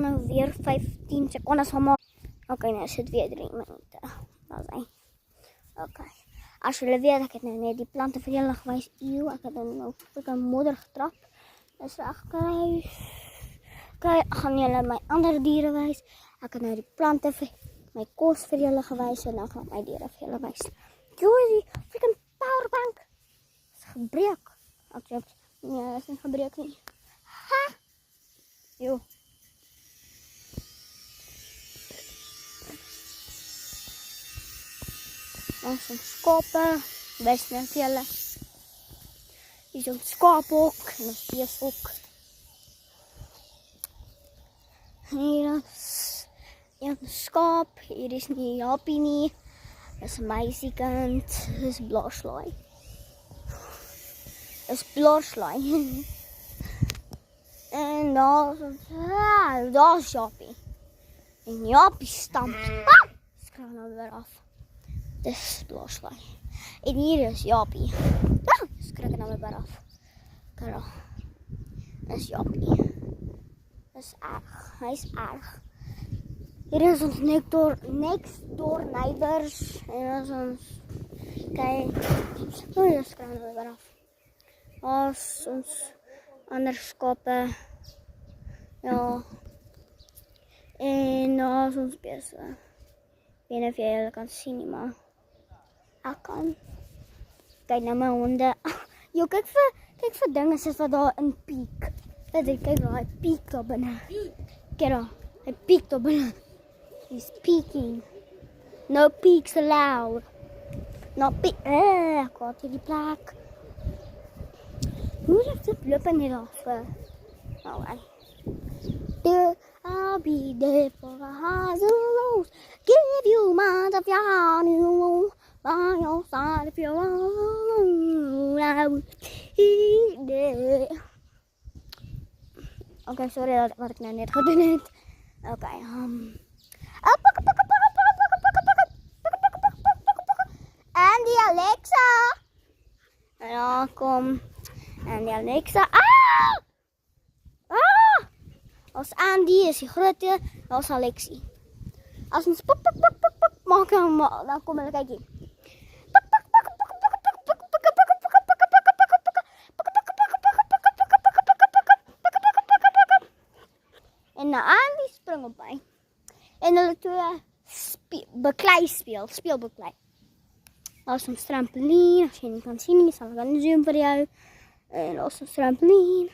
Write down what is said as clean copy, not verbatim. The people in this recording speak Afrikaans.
nou weer 15 sekondes gemaak. Okay, nou is dit weer 3 minute. Dat is hy. Okay. As julle weet, ek het nou net die plante vir julle gewys. Eeuw, ek het nou op 'n modder getrap. Dis okay. Okay, gaan julle my ander diere wys. Ek het nou die plante vir my kos vir julle gewys en dan gaan my diere vir julle wys. Joey, freaking powerbank. Is gebreek. Nee, dat is niet gebreek nie. Ha! Jo. Dan is ons skape. Wys net vir julle. Hier is ons skaaphok en ons beeshok. Hier is een skaap. Hier is nie Jappie nie. Dit is 'n meisiekind. Dit is Blaarslaai. Dit is Blaarslaai. En daar is Jappie. En Jappie stamp. Skraap nou weer af. Dit is Blaarslaai. En hier is Jappie. Skrik nou weer af. Kijk dan. Dit is Jappie. Dat is erg. Hij is erg. Hier is ons next door neighbors. En dat is ons. Kijk. Hier skrik nou weer af. Dat is ons ander skape. Ja. En dat is ons beste. Ik weet niet of jij kan zien, nie, maar ek kan. Kijk naar mijn honden. Yo, kijk vir dinge soos wat daar in piek. Kijk daar, hy piek daar binne. Kijk daar, hy piek daar binne. He's peeking. No peeks allowed. No peek. Ek haat hierdie plek. Hoe is dit loop in hier af? Nou, I'll be there for a house. Give you months of your honeymoon. By your side if you're alone, I will be there. Okay, sorry wat ek nou net gedoen het. Okay, Andy Alexa. Ja, kom. Andy Alexa. Als Andy is die grote, dan is Alexie. Als ons pop maak, dan kom hulle kyk hier. En nou Andy spring op my. En hulle twee beklei speel beklei. Daar is ons trampoline, as jy nie kan sien nie, sal ek dan zoom vir jou. En daar is ons trampoline.